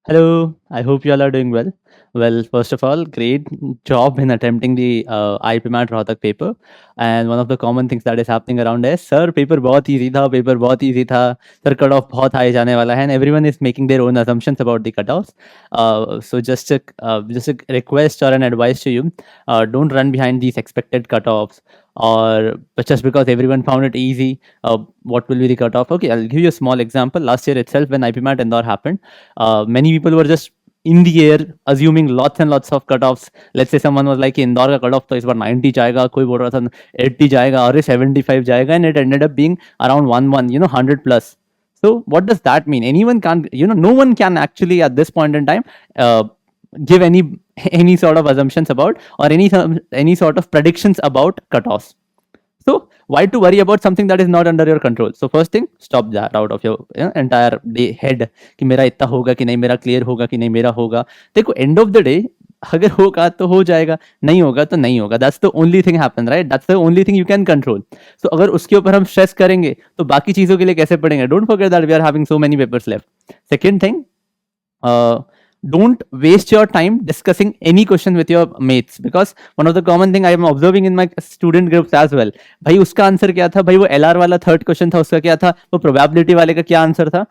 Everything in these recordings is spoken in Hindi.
Hello, I hope you all are doing well. Well, first of all, great job in attempting the IPMAT Rohtak paper. And one of the common things that is happening around is, sir, paper बहुत easy था, paper बहुत easy था, sir, cutoff बहुत high जाने वाला है, and everyone is making their own assumptions about the cutoffs. So just a request or an advice to you, don't run behind these expected cutoffs, or just because everyone found it easy, what will be the cutoff? Okay, I'll give you a small example. Last year itself, when IPMAT Indore happened, many people were just in the air assuming lots and lots of cutoffs. Let's say someone was like Indore का cutoff तो इस बार 90 जाएगा, कोई बोल रहा था 80 जाएगा, अरे 75 जाएगा, and it ended up being around 100 plus. So what does that mean? Anyone can't, no one can actually at this point in time give any sort of assumptions about, or any sort of predictions about cutoffs. So why to worry about something that is not under your control? So first thing, stop that out of your entire day head कि मेरा इतना होगा कि नहीं, मेरा क्लियर होगा कि नहीं, मेरा होगा. देखो, एंड ऑफ द डे अगर होगा तो हो जाएगा, नहीं होगा तो नहीं होगा. That's the only thing happen, right? That's the only thing you can control. So अगर उसके ऊपर हम स्ट्रेस करेंगे तो बाकी चीजों के लिए कैसे पढ़ेंगे? Don't forget that we are having so many papers left. Second thing, don't waste your time discussing any question with your mates, because one of the common thing I am observing in my student groups as well, भाई उसका आंसर क्या था, भाई वो LR वाला थर्ड क्वेश्चन था उसका क्या था, वो प्रोबेबिलिटी वाले का क्या आंसर था.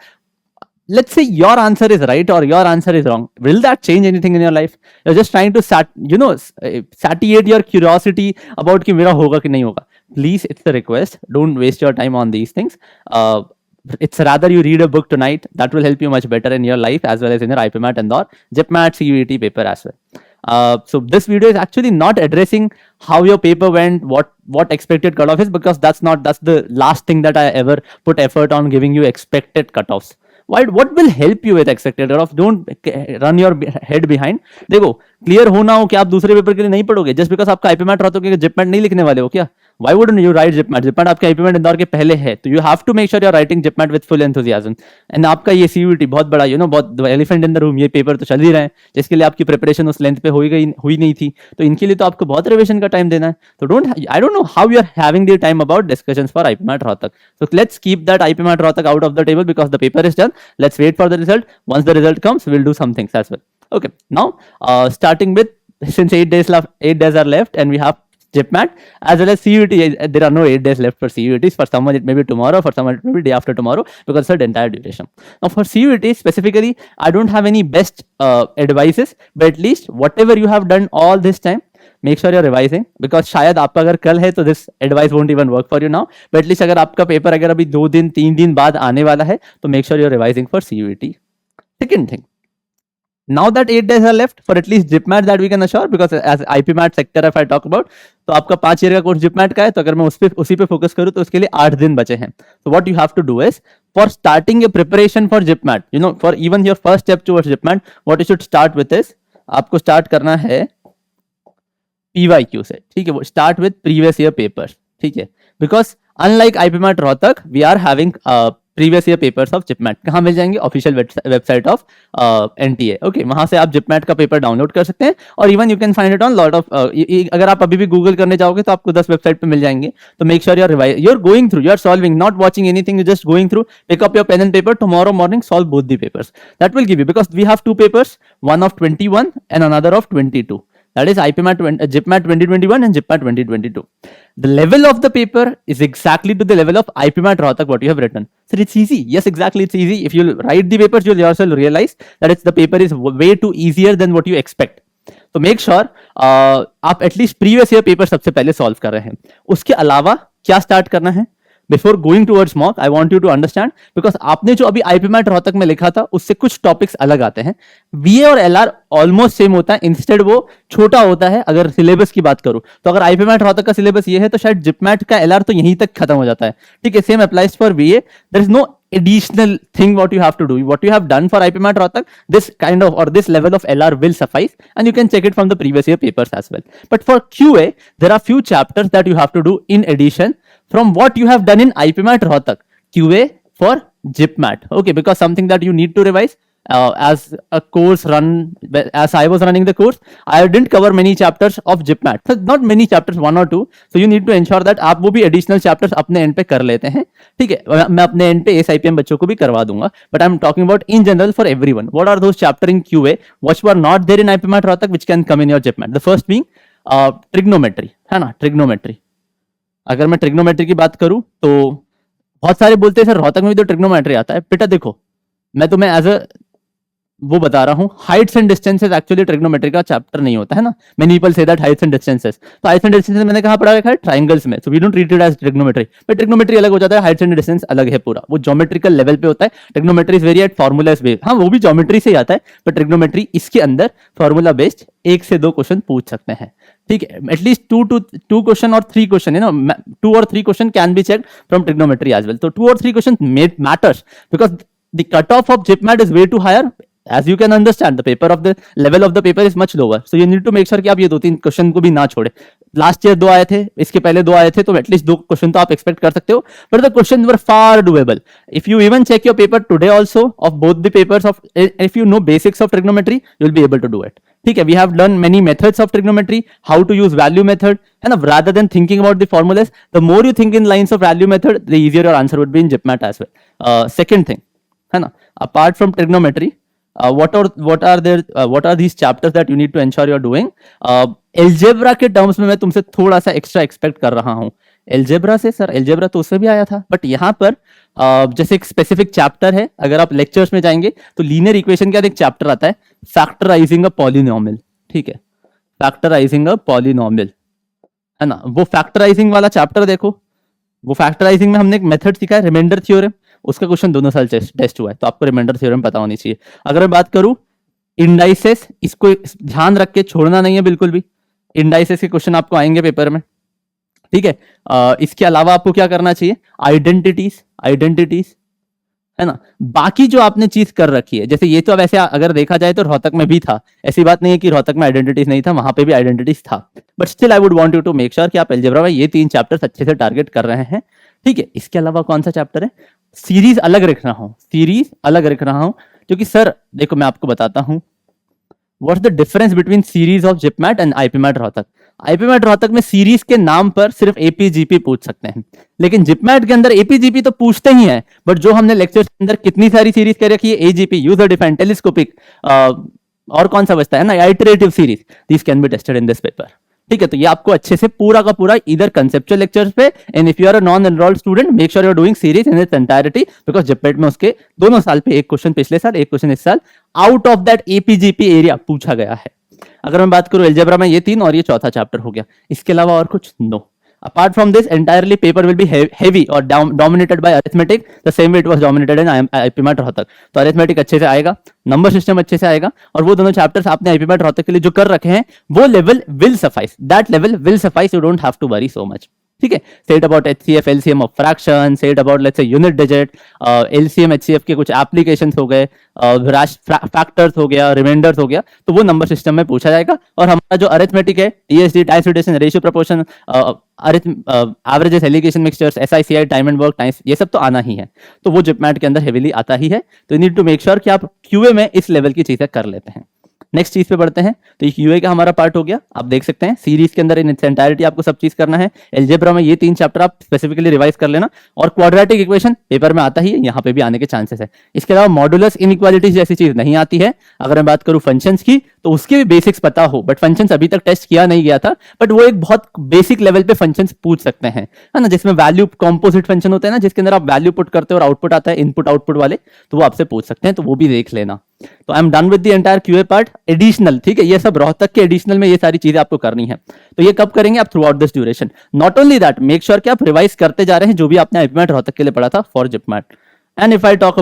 Let's say your answer is right or your answer is wrong. Will that change anything in your life? You're just trying to satiate your curiosity about कि मेरा होगा कि नहीं होगा. Please, it's a request, don't waste your time on these things. It's rather you read a book tonight. That will help you much better in your life as well as in your IPMAT and or JIPMAT CUET paper as well. So this video is actually not addressing how your paper went, what expected cutoff is, because that's the last thing that I ever put effort on, giving you expected cutoffs. What will help you with expected cutoff? Don't run your head behind. देखो, क्लियर होना हो कि आप दूसरे पेपर के लिए नहीं पढ़ोगे जस्ट बिकॉज आपका आईपीमैट रहा तो जिपमैट नहीं लिखने वाले हो क्या? Why wouldn't you write JIPMAT? JIPMAT आपके IPMAT इंदौर के पहले है, तो you have to make sure you're writing JIPMAT with full enthusiasm. And आपका ये CUET बहुत बड़ा, बहुत एलिफेंट इन द रूम, ये पेपर तो चल ही रहे हैं, जिसके लिए आपकी प्रिपरेशन उस लेंथ पे हुई नहीं थी, तो इनके लिए तो आपको बहुत रिविजन का टाइम देना है. तो I don't know how you're having the time about discussions for IPMAT Rohtak. So let's keep that IPMAT Rohtak out of the table because the paper is done. Let's wait for the result. Once the result comes, we'll do some things as well. Okay, now starting with, since 8 days are left and we have JIPMAT as well as CUET. There are no 8 days left for CUETs. For someone it may be tomorrow, for someone it may be day after tomorrow, because it's the entire duration. Now for CUET specifically, I don't have any best advices, but at least whatever you have done all this time, make sure you're revising, because शायद आपका अगर कल है तो this advice won't even work for you now, but at least अगर आपका पेपर अगर अभी 2 दिन 3 दिन बाद आने वाला है तो make sure you're revising for CUET. Second thing, now that 8 days are left for at least JIPMAT that we can assure, because as IPMAT sector if I talk about, तो आपका 5 ईयर का कोर्स JIPMAT का है, तो अगर मैं उसी पे फोकस करूं तो उसके लिए 8 दिन बचे हैं. So what you have to do is, for starting a preparation for JIPMAT, for even your first step towards JIPMAT, what you should start with is, आपको स्टार्ट करना है PYQ से, ठीक है? वो start with previous year papers, ठीक है? Because unlike IPMAT Rohtak, we are having previous year papers of JIPMAT. कहाँ मिल जाएंगे? Official website of NTA. Okay, वहां से आप JIPMAT का पेपर डाउनलोड कर सकते हैं, और even you can find it on lot of, अगर आप अभी भी गूगल करने जाओगे तो आपको 10 वेबसाइट पे मिल जाएंगे. तो make sure you're going through, you're solving, not watching anything, you're just going through. Pick up your pen and paper tomorrow morning, solve both the papers. That will give you, because we have 2 papers, one of 21 and another of 22. That is JIPMAT 2021 and JIPMAT 2022. The level of the paper is exactly to the level of IPMAT Rohtak what you have written. So it's easy. Yes, exactly, it's easy. If you write the papers, you'll yourself realize that the paper is way too easier than what you expect. So make sure आप at least previous year paper सबसे पहले solve कर रहे हैं. उसके अलावा क्या start करना है? Before going towards mock, I want you to understand, because आपने जो अभी IPMAT रोहतक में लिखा था उससे कुछ टॉपिक्स अलग आते हैं. VA और LR ऑलमोस्ट सेम होता है, इंस्टेड वो छोटा होता है. अगर सिलेबस की बात करूं तो अगर IPMAT रोहतक का सिलेबस ये है तो शायद JIPMAT का LR तो यहीं तक खत्म हो जाता है, ठीक है? Same applies for VA. There is no additional thing what you have to do. What you have done for IPMAT Rohtak, this kind of or this level of LR will suffice, and you can check it from the previous year papers as well. But for QA, there are few chapters that you have to do in addition from what you have done in IPMAT Rohtak. QA for JIPMAT, okay, because something that you need to revise. as a course run, as I was running the course, I didn't cover many chapters of GIPMAT. So not many chapters, 1 or 2. So you need to ensure that आप वो भी additional chapters अपने end पे कर लेते हैं, ठीक है. मैं अपने end पे SIPM बच्चों को भी करवा दूंगा, but I'm talking about in general for everyone. What are those chapter in QA which were not there in IPMAT Rohtak which can come in your GIPMAT? The first being trigonometry, है ना, trigonometry. अगर मैं ट्रिग्नोमेट्री की बात करूं तो बहुत सारे बोलते हैं सर रोहतक में भी तो ट्रिग्नोमेट्री आता है. बेटा देखो, मैं तुम्हें एज अ वो बता रहा हूँ, heights and distances actually trigonometry का चैप्टर नहीं होता है ना. Many people say that heights and distances, तो हाइट्स एंड डिस्टेंसेस मैंने कहा पढ़ा रखा है ट्राइंगल्स में. So we don't treat it as trigonometry. But trigonometry अलग हो जाता है, हाइट्स एंड डिस्टेंस अलग है पूरा, वो ज्योमेट्रिकल लेवल पे होता है. Trigonometry is very at formulas based. हाँ वो भी ज्योमेट्री से ही आता है, बट ट्रिग्नोमेट्री इसके अंदर फॉर्मूला बेस्ड 1 से 2 क्वेश्चन पूछ सकते हैं, ठीक है. एटलीस्ट 2 क्वेश्चन और 3 क्वेश्चन, यू नो, 2 और 3 question can be checked from trigonometry as well. तो 2 और 3 question matters because the cut off GIPMAT is way too higher. As you can understand, the paper of the level of the paper is much lower, so you need to make sure कि आप ये 2-3 क्वेश्चन को भी ना छोड़े. लास्ट ईयर 2 आए थे, इसके पहले 2 आए थे, तो एटलीस्ट 2 क्वेश्चन तो आप एक्सपेक्ट कर सकते हो. But the question were far doable. If you even check your paper today also of both the papers of, if you know basics of trigonometry, you will be able to do it, ठीक है. We have learn many methods of trigonometry, how to use value method, है ना, rather than thinking about the formulas. The more you think in lines of value method, the easier your answer would be in GIPMAT as well. Second thing, है ना, apart from trigonometry, what are these chapters that you need to ensure you are doing? Algebra के टर्म्स में मैं तुमसे थोड़ा सा एक्स्ट्रा एक्सपेक्ट कर रहा हूं. एल्जेब्रा से सर, एल्जेब्रा तो उससे भी आया था, बट यहाँ पर जैसे एक स्पेसिफिक चैप्टर है, अगर आप लेक्चर्स में जाएंगे तो लीनियर इक्वेशन का एक चैप्टर आता है, फैक्टराइजिंग अ पॉलिनोमियल, ठीक है, फैक्टराइजिंग अ पॉलिनोमियल, है ना. वो फैक्टराइजिंग वाला चैप्टर देखो, वो फैक्टराइजिंग में हमने एक मेथड सीखा है, रिमाइंडर थ्योरम. उसका क्वेश्चन दोनों साल टेस्ट हुआ है, तो आपको रिमाइंडर थ्योरम पता होनी चाहिए. अगर मैं बात करूं इंडाइसेस, इसको ध्यान रख के छोड़ना नहीं है बिल्कुल भी. इंडाइसेस के क्वेश्चन आपको आएंगे पेपर में, ठीक है. इसके अलावा आपको क्या करना चाहिए, आइडेंटिटीज, है ना. बाकी जो आपने चीज कर रखी है, जैसे ये तो अब ऐसे अगर देखा जाए तो रोहतक में भी था, ऐसी बात नहीं है कि रोहतक में आइडेंटिटीज नहीं था, वहां पे भी आइडेंटिटीज था. But still I would want you to make sure कि आप अलजेब्रा में ये 3 चैप्टर्स अच्छे से टारगेट कर रहे हैं, ठीक है. इसके अलावा कौन सा चैप्टर है, सीरीज अलग रख रहा हूं, क्योंकि सर देखो मैं आपको बताता हूं what's the difference between series of GIPMAT and IPMAT Rohtak. IPMAT Rohtak में सीरीज के नाम पर सिर्फ APGP पूछ सकते हैं, लेकिन GIPMAT के अंदर APGP तो पूछते ही हैं, बट जो हमने लेक्चर के अंदर कितनी सारी सीरीज कर रखी है, AGP, यूजर डिफाइंड, टेलीस्कोपिक, और कौन सा बचता है ना, iterative series, this can be tested in this paper, ठीक है. तो ये आपको अच्छे से पूरा का पूरा इधर कंसेप्चुअल लेक्चर्स पे, and if you are a non enrolled student, make sure you are doing series in its entirety, because GIPMAT में उसके दोनों साल पे एक क्वेश्चन पिछले साल, एक क्वेश्चन इस साल, out of that APGP area पूछा गया है. अगर मैं बात करूं एल्जेब्रा में ये 3 और ये चौथा चैप्टर हो गया. इसके अलावा और कुछ no. Apart from this, entirely paper will be heavy or dominated by arithmetic, the same way it was dominated in IPMAT Rohtak. तो arithmetic अच्छे से आएगा, नंबर सिस्टम अच्छे से आएगा, और वो दोनों चैप्टर्स आपने IPMAT रोहतक के लिए जो कर रखे हैं, वो level will suffice. That level will suffice. You don't have to worry so much. ठीक है. Say it about HCF, LCM of fraction, say it about let's say unit digit, LCM, HCF के कुछ एप्लीकेशंस हो गए, फैक्टर्स हो गया, रिमाइंडर्स हो गया, तो वो नंबर सिस्टम में पूछा जाएगा. और हमारा जो अरिथमेटिक है, TSD, times rotation, ratio proportion, averages, allegation, mixtures, SICI, time and work, times, ये सब तो आना ही है. तो वो GIPMAT के अंदर हेवीली आता ही है. तो you need to make sure कि आप QA में इस लेवल की चीजें कर लेते हैं. नेक्स्ट चीज पे बढ़ते हैं. तो QA का हमारा पार्ट हो गया, आप देख सकते हैं सीरीज के अंदर इन इट्स एंटायरिटी आपको सब चीज करना है. एल्जेब्रा में ये 3 चैप्टर आप स्पेसिफिकली रिवाइज कर लेना, और क्वाड्रेटिक इक्वेशन पेपर में आता ही है, यहाँ पे भी आने के चांसेस है. इसके अलावा मॉडुलस इनइक्वालिटीज जैसी चीज नहीं आती है. अगर मैं बात करूं फंक्शंस की, तो उसके भी बेसिक्स पता हो, बट फंक्शंस अभी तक टेस्ट किया नहीं गया था, बट वो एक बहुत बेसिक लेवल पे फंक्शंस पूछ सकते हैं, है ना, जिसमें वैल्यू कॉम्पोजिट फंक्शन होते हैं ना, जिसके अंदर आप वैल्यू पुट करते हो और आउटपुट आता है, इनपुट आउटपुट वाले, तो वो आपसे पूछ सकते हैं, तो वो भी देख लेना. तो I am done with the entire QA part. Additional, ठीक है, ये सब रोहतक के एडिशनल में ये सारी चीजें आपको करनी है. तो ये कब करेंगे आप, through out this duration. Not only that, make sure कि आप रिवाइज करते जा रहे हैं जो भी आपने IPMAT रोहतक के लिए पढ़ा था for GIPMAT. And if I talk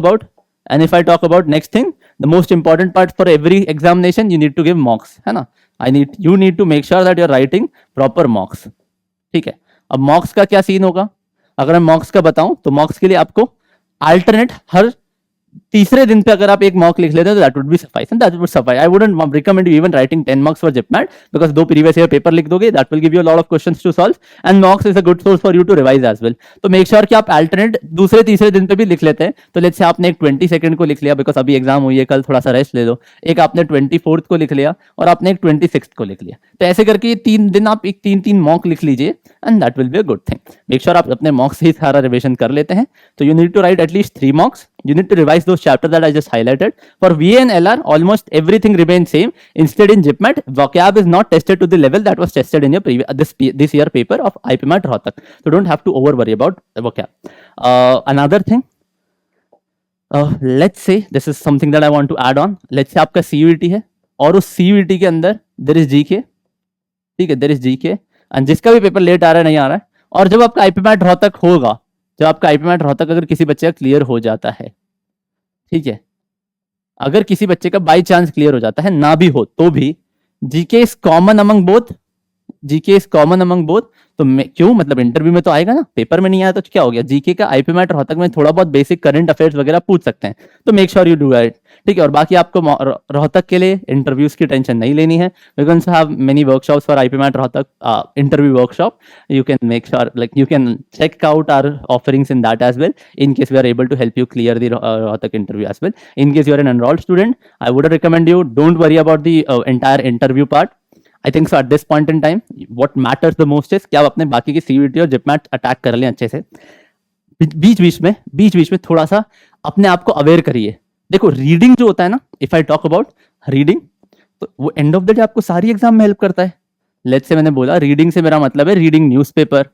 about next thing, the most important part for every examination, you need to give mocks, है ना. You need to make sure that you are writing proper mocks, ठीक है. अब मॉक्स का क्या सीन होगा, अगर मैं मॉक्स का बताऊं, तो मॉक्स के लिए आपको अल्टरनेट हर तीसरे दिन पे अगर आप एक मॉक लिख लेते हैं तो that would be suffice and that would suffice. I wouldn't recommend you even writing 10 marks for JIPMAT because 2 previous year paper लिख दोगे, that will give you a lot of questions to solve and mocks is a good source for you to revise as well. तो मेक श्योर कि आप अल्टरनेट दूसरे तीसरे दिन पे भी लिख लेते हैं. तो लेट्स से आपने एक 22 को लिख लिया बिकॉज अभी एग्जाम हुई है, कल थोड़ा सा रेस्ट ले लो. एक आपने 24 को लिख लिया और आपने एक 26 को लिख लिया. तो ऐसे करके 3 दिन आप एक 3-3 मॉक लिख लीजिए and that will be a good thing. Make sure आप अपने मॉक्स से ही सारा रिविजन कर लेते हैं. तो you need to write at least 3 mocks. You need to revise those chapters that I just highlighted. For VA and LR, almost everything remains same. Instead, in JIPMAT, vocab is not tested to the level that was tested in your this year paper of IPMAT Rohtak. So don't have to over worry about the vocab. Another thing, let's say this is something that I want to add on. Let's say आपका CUET है और उस CUET के अंदर there is GK, ठीक है, there is GK, and जिसका भी पेपर लेट आ रहा है नहीं आ रहा है, और जब आपका IPMAT रोहतक होगा, जब आपका IPMAT रोहतक अगर किसी बच्चे का क्लियर हो जाता है, ठीक है, अगर किसी बच्चे का बाई चांस क्लियर हो जाता है, ना भी हो तो भी GK is common among both, GK is common among both. तो क्यों, मतलब इंटरव्यू में तो आएगा ना, पेपर में नहीं आया तो क्या हो गया. जीके का आईपीमैट रोहतक में थोड़ा बहुत बेसिक करंट अफेयर्स वगैरह पूछ सकते हैं. तो make sure you do it, ठीक है. और बाकी आपको रोहतक के लिए इंटरव्यूज की टेंशन नहीं लेनी है. We can have many workshops for IPMAT Rohtak interview workshop. You can make sure like you can check out our offerings in that as well in case we are able to help you clear the Rohtak interview as well. In case you are an enrolled student, I would recommend you don't worry about the entire interview part. I think so at this point in time what matters the most is कि आप अपने बाकी की CUET और जिपमैट अटैक कर लें अच्छे से. बीच बीच में थोड़ा सा अपने आप को अवेयर करिए. देखो रीडिंग जो होता है ना, if I talk about reading, तो वो एंड ऑफ द डे आपको सारी एग्जाम में हेल्प करता है. लेट्स से मैंने बोला रीडिंग से मेरा मतलब है रीडिंग न्यूज़पेपर,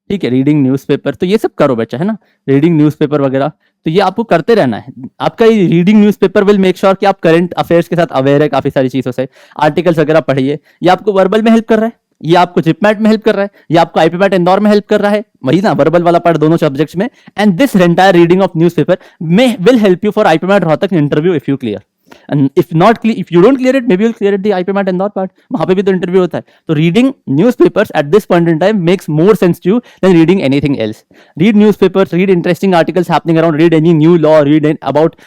ठीक है, रीडिंग न्यूज़पेपर. तो ये सब करो बच्चा, है ना, रीडिंग न्यूज़पेपर वगैरह, तो ये आपको करते रहना है. आपका ये reading newspaper will make sure कि आप करंट अफेयर्स के साथ अवेयर है काफी सारी चीजों से. आर्टिकल्स वगैरह पढ़िए, ये आपको वर्बल में हेल्प कर रहा है, ये आपको जिपमैट में हेल्प कर रहा है, ये आपको आईपीमैट इंदौर में हेल्प कर रहा है, वही ना, वर्बल वाला पार्ट दोनों सब्जेक्ट्स में. And this entire reading of newspaper में will help you for IPMAT Rohtak interview if you clear. And if you don't clear it, maybe you'll clear it the IPMAT Indore part. वहां पे भी तो इंटरव्यू होता है. तो reading newspapers at this point in time makes more sense to you than reading anything else. Read newspapers, read interesting articles happening around, read any new law, read about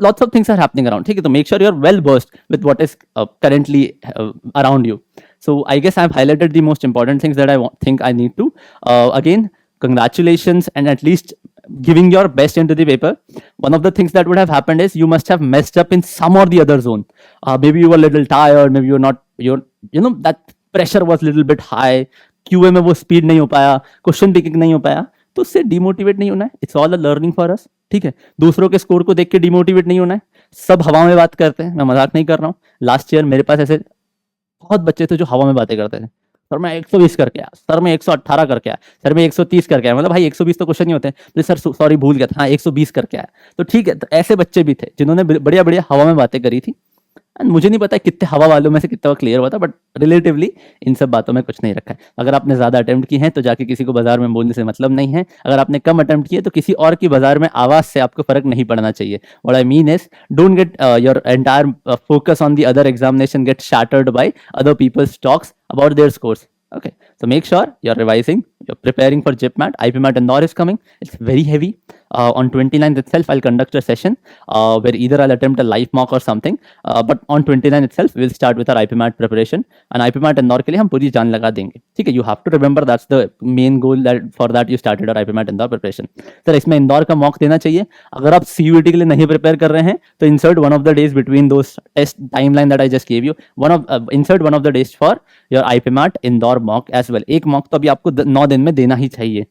lots of things are happening around. ठीक है, तो make sure you're well versed with what is currently around you. So I guess I've highlighted the most important things that I think I need to. Again, congratulations and at least giving your best into the paper. One of the things that would have happened is you must have messed up in some or the other zone. Maybe you were a little tired, maybe that pressure was a little bit high, QA में वो speed नहीं हो पाया, question picking नहीं हो पाया, तो उससे demotivate नहीं होना है. It's all a learning for us, ठीक है. दूसरों के स्कोर को देख के demotivate नहीं होना है. सब हवा में बात करते हैं, मैं मजाक नहीं कर रहा हूँ. लास्ट ईयर मेरे पास ऐसे बहुत बच्चे थे जो हवा में बातें करते थे. सर मैं 120 करके आया, सर मैं 118 करके आया, सर मैं 130 करके आया. मतलब भाई 120 तो क्वेश्चन नहीं होते. तो सर सॉरी भूल गया था, हाँ 120 करके आया. तो ठीक है, तो ऐसे बच्चे भी थे जिन्होंने बढ़िया बढ़िया हवा में बातें करी थी. एंड मुझे नहीं पता कितने हवा वालों में से कितना क्लियर हुआ था, बट रिलेटिवली इन सब बातों में कुछ नहीं रखा है. अगर आपने ज्यादा अटेम्प्ट की हैं तो जाके किसी को बाजार में बोलने से मतलब नहीं है. अगर आपने कम अटेम्प्ट किए तो किसी और की बाजार में आवाज से आपको फर्क नहीं पड़ना चाहिए. What I mean is don't get your entire focus on the other examination get shattered by other people's talks about their scores. Okay, so make sure you're revising, you're preparing for JIPMAT. IPMAT Indore is coming. It's very heavy. On 29th itself, I'll conduct a session where either I'll attempt a live mock or something. But on 29th itself, we'll start with our IPMAT preparation. And IPMAT Indore के लिए हम पूरी जान लगा देंगे. ठीक है, you have to remember that's the main goal that for that you started our IPMAT Indore preparation. Sir इसमें इंदौर का मॉक देना चाहिए. अगर आप CUET के लिए नहीं प्रिपेयर कर रहे हैं तो insert one of the days between those test timeline that I just gave you. Insert one of the days for your IPMAT Indore mock as well. एक मॉक तो अभी आपको 9 दिन में देना ही चाहिए.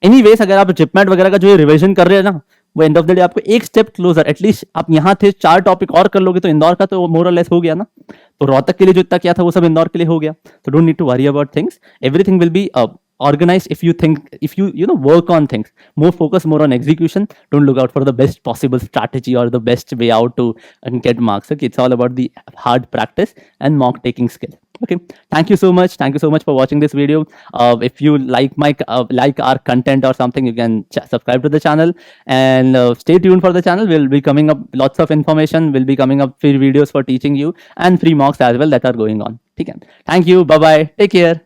एनीवेज अगर आप जिपमैट वगैरह का जो रिवीजन कर रहे हैं ना, वो एंड ऑफ द डे आपको एक स्टेप क्लोजर, एटलीस्ट आप यहाँ थे 4 टॉपिक और कर लोगे तो इंदौर का तो मोर और लेस हो गया ना. तो रोहतक के लिए जो इतना किया था वो सब इंदौर के लिए हो गया. तो don't need to worry about things. Everything will be organized if you work on things, focus more on execution. Don't look out for the best possible strategy or the best way out to get marks. Okay, it's all about the hard practice and mock taking skill. Okay, thank you so much for watching this video. If you like our content or something, you can subscribe to the channel and stay tuned for the channel. We'll be coming up lots of information, will be coming up free videos for teaching you and free mocks as well that are going on. Okay, thank you, bye bye, take care.